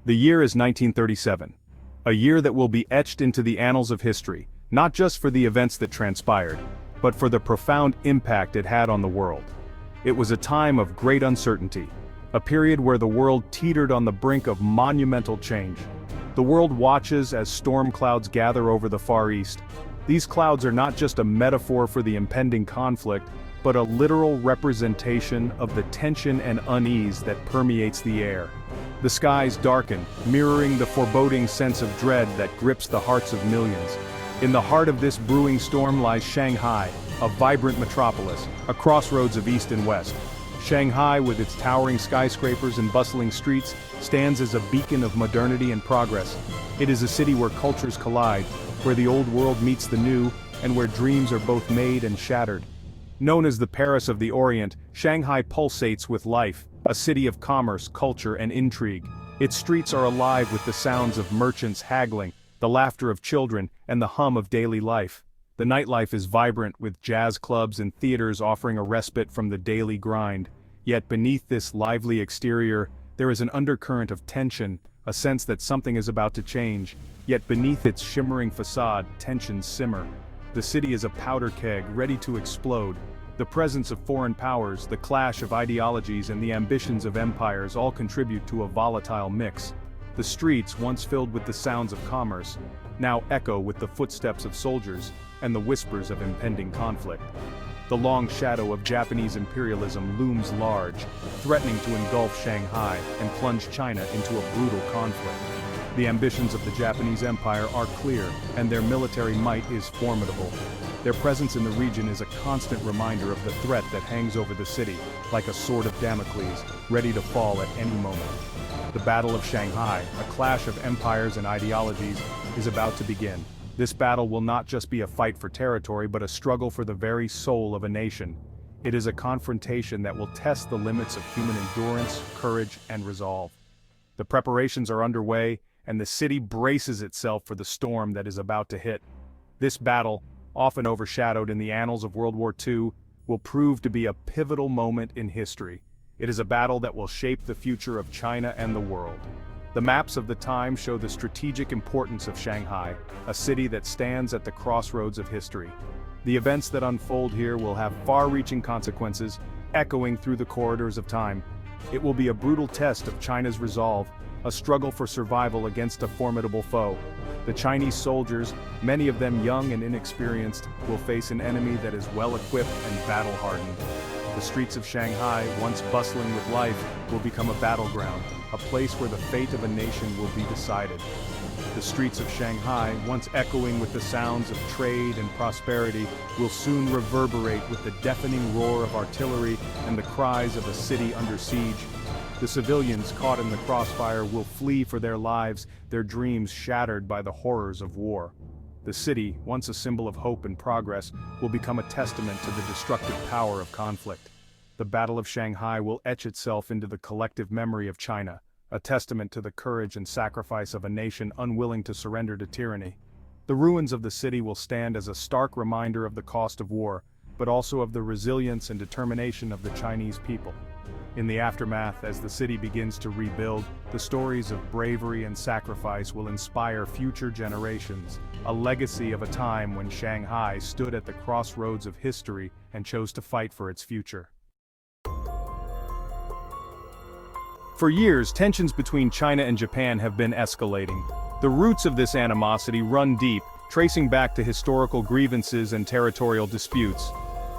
The year is 1937. A year that will be etched into the annals of history, not just for the events that transpired, but for the profound impact it had on the world. It was a time of great uncertainty, a period where the world teetered on the brink of monumental change. The world watches as storm clouds gather over the Far East. These clouds are not just a metaphor for the impending conflict, but a literal representation of the tension and unease that permeates the air. The skies darken, mirroring the foreboding sense of dread that grips the hearts of millions. In the heart of this brewing storm lies Shanghai, a vibrant metropolis, a crossroads of East and West. Shanghai, with its towering skyscrapers and bustling streets, stands as a beacon of modernity and progress. It is a city where cultures collide, where the old world meets the new, and where dreams are both made and shattered. Known as the Paris of the Orient, Shanghai pulsates with life, a city of commerce, culture, and intrigue. Its streets are alive with the sounds of merchants haggling, the laughter of children, and the hum of daily life. The nightlife is vibrant, with jazz clubs and theaters offering a respite from the daily grind. Yet beneath this lively exterior, there is an undercurrent of tension, a sense that something is about to change. Yet beneath its shimmering facade, tensions simmer. The city is a powder keg, ready to explode. The presence of foreign powers, the clash of ideologies, and the ambitions of empires all contribute to a volatile mix. The streets, once filled with the sounds of commerce, now echo with the footsteps of soldiers and the whispers of impending conflict. The long shadow of Japanese imperialism looms large, threatening to engulf Shanghai and plunge China into a brutal conflict. The ambitions of the Japanese Empire are clear, and their military might is formidable. Their presence in the region is a constant reminder of the threat that hangs over the city, like a sword of Damocles, ready to fall at any moment. The Battle of Shanghai, a clash of empires and ideologies, is about to begin. This battle will not just be a fight for territory, but a struggle for the very soul of a nation. It is a confrontation that will test the limits of human endurance, courage, and resolve. The preparations are underway, and the city braces itself for the storm that is about to hit. This battle, often overshadowed in the annals of World War II, will prove to be a pivotal moment in history. It is a battle that will shape the future of China and the world. The maps of the time show the strategic importance of Shanghai, a city that stands at the crossroads of history. The events that unfold here will have far-reaching consequences, echoing through the corridors of time. It will be a brutal test of China's resolve, a struggle for survival against a formidable foe. The Chinese soldiers, many of them young and inexperienced, will face an enemy that is well-equipped and battle-hardened. The streets of Shanghai, once bustling with life, will become a battleground, a place where the fate of a nation will be decided. The streets of Shanghai, once echoing with the sounds of trade and prosperity, will soon reverberate with the deafening roar of artillery and the cries of a city under siege. The civilians caught in the crossfire will flee for their lives, their dreams shattered by the horrors of war. The city, once a symbol of hope and progress, will become a testament to the destructive power of conflict. The Battle of Shanghai will etch itself into the collective memory of China, a testament to the courage and sacrifice of a nation unwilling to surrender to tyranny. The ruins of the city will stand as a stark reminder of the cost of war, but also of the resilience and determination of the Chinese people. In the aftermath, as the city begins to rebuild, the stories of bravery and sacrifice will inspire future generations, a legacy of a time when Shanghai stood at the crossroads of history and chose to fight for its future. For years, tensions between China and Japan have been escalating. The roots of this animosity run deep, tracing back to historical grievances and territorial disputes.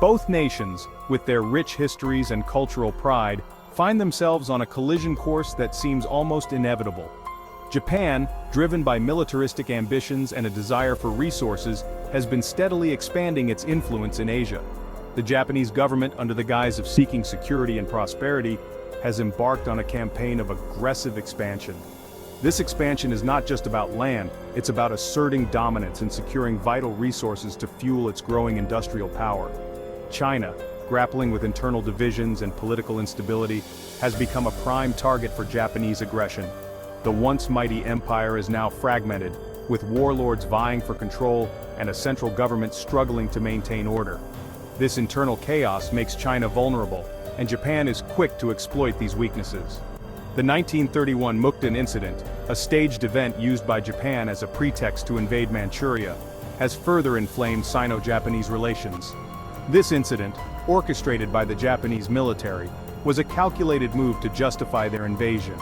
Both nations, with their rich histories and cultural pride, find themselves on a collision course that seems almost inevitable. Japan, driven by militaristic ambitions and a desire for resources, has been steadily expanding its influence in Asia. The Japanese government, under the guise of seeking security and prosperity, has embarked on a campaign of aggressive expansion. This expansion is not just about land, it's about asserting dominance and securing vital resources to fuel its growing industrial power. China, grappling with internal divisions and political instability, has become a prime target for Japanese aggression. The once mighty empire is now fragmented, with warlords vying for control and a central government struggling to maintain order. This internal chaos makes China vulnerable, and Japan is quick to exploit these weaknesses. The 1931 Mukden Incident, a staged event used by Japan as a pretext to invade Manchuria, has further inflamed Sino-Japanese relations. This incident, orchestrated by the Japanese military, was a calculated move to justify their invasion.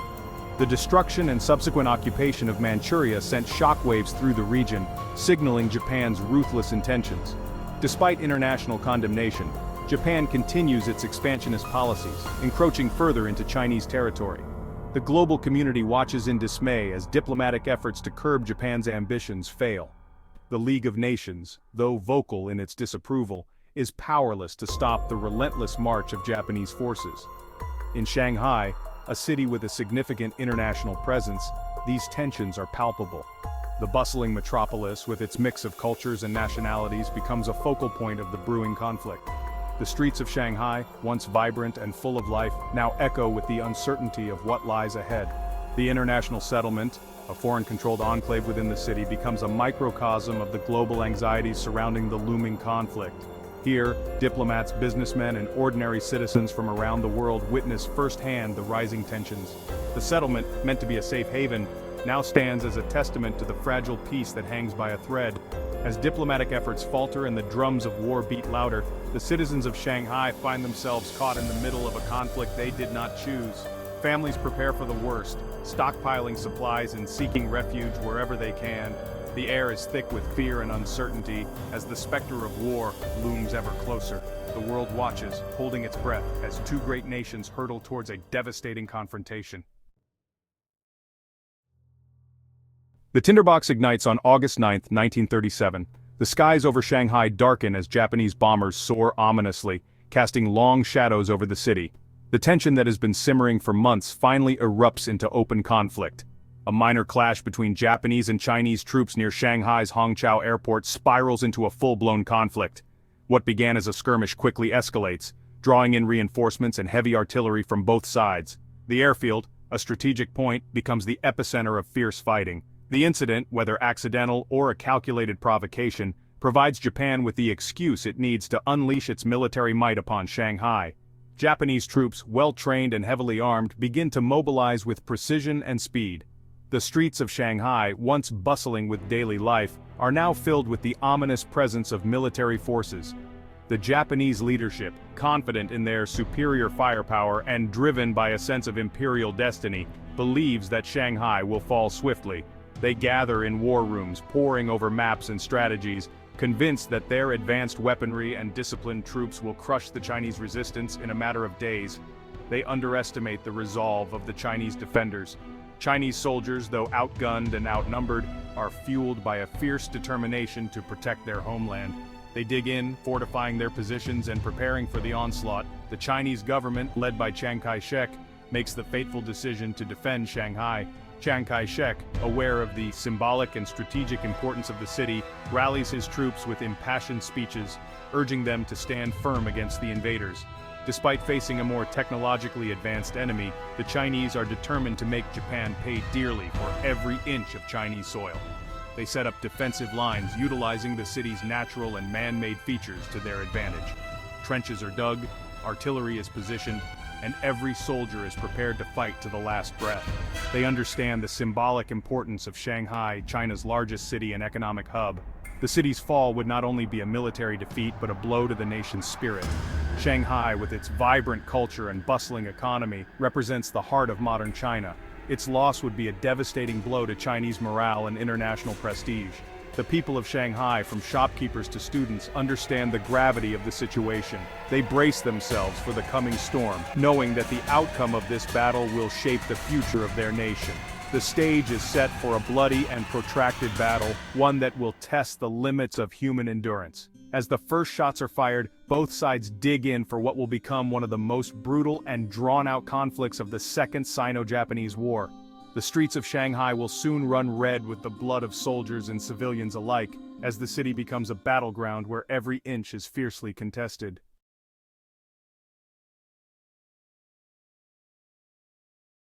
The destruction and subsequent occupation of Manchuria sent shockwaves through the region, signaling Japan's ruthless intentions. Despite international condemnation, Japan continues its expansionist policies, encroaching further into Chinese territory. The global community watches in dismay as diplomatic efforts to curb Japan's ambitions fail. The League of Nations, though vocal in its disapproval, is powerless to stop the relentless march of Japanese forces. In Shanghai, a city with a significant international presence, these tensions are palpable. The bustling metropolis, with its mix of cultures and nationalities, becomes a focal point of the brewing conflict. The streets of Shanghai, once vibrant and full of life, now echo with the uncertainty of what lies ahead. The international settlement, a foreign-controlled enclave within the city, becomes a microcosm of the global anxieties surrounding the looming conflict. Here, diplomats, businessmen, and ordinary citizens from around the world witness firsthand the rising tensions. The settlement, meant to be a safe haven, now stands as a testament to the fragile peace that hangs by a thread. As diplomatic efforts falter and the drums of war beat louder, the citizens of Shanghai find themselves caught in the middle of a conflict they did not choose. Families prepare for the worst, stockpiling supplies and seeking refuge wherever they can. The air is thick with fear and uncertainty as the specter of war looms ever closer. The world watches, holding its breath, as two great nations hurtle towards a devastating confrontation. The tinderbox ignites on August 9, 1937. The skies over Shanghai darken as Japanese bombers soar ominously, casting long shadows over the city. The tension that has been simmering for months finally erupts into open conflict. A minor clash between Japanese and Chinese troops near Shanghai's Hongqiao airport spirals into a full-blown conflict. What began as a skirmish quickly escalates, drawing in reinforcements and heavy artillery from both sides. The airfield, a strategic point, becomes the epicenter of fierce fighting. The incident, whether accidental or a calculated provocation, provides Japan with the excuse it needs to unleash its military might upon Shanghai. Japanese troops, well-trained and heavily armed, begin to mobilize with precision and speed. The streets of Shanghai, once bustling with daily life, are now filled with the ominous presence of military forces. The Japanese leadership, confident in their superior firepower and driven by a sense of imperial destiny, believes that Shanghai will fall swiftly. They gather in war rooms, poring over maps and strategies, convinced that their advanced weaponry and disciplined troops will crush the Chinese resistance in a matter of days. They underestimate the resolve of the Chinese defenders. Chinese soldiers, though outgunned and outnumbered, are fueled by a fierce determination to protect their homeland. They dig in, fortifying their positions and preparing for the onslaught. The Chinese government, led by Chiang Kai-shek, makes the fateful decision to defend Shanghai. Chiang Kai-shek, aware of the symbolic and strategic importance of the city, rallies his troops with impassioned speeches, urging them to stand firm against the invaders. Despite facing a more technologically advanced enemy, the Chinese are determined to make Japan pay dearly for every inch of Chinese soil. They set up defensive lines utilizing the city's natural and man-made features to their advantage. Trenches are dug, artillery is positioned, and every soldier is prepared to fight to the last breath. They understand the symbolic importance of Shanghai, China's largest city and economic hub. The city's fall would not only be a military defeat but a blow to the nation's spirit. Shanghai, with its vibrant culture and bustling economy, represents the heart of modern China. Its loss would be a devastating blow to Chinese morale and international prestige. The people of Shanghai, from shopkeepers to students, understand the gravity of the situation. They brace themselves for the coming storm, knowing that the outcome of this battle will shape the future of their nation. The stage is set for a bloody and protracted battle, one that will test the limits of human endurance. As the first shots are fired, both sides dig in for what will become one of the most brutal and drawn-out conflicts of the Second Sino-Japanese War. The streets of Shanghai will soon run red with the blood of soldiers and civilians alike, as the city becomes a battleground where every inch is fiercely contested.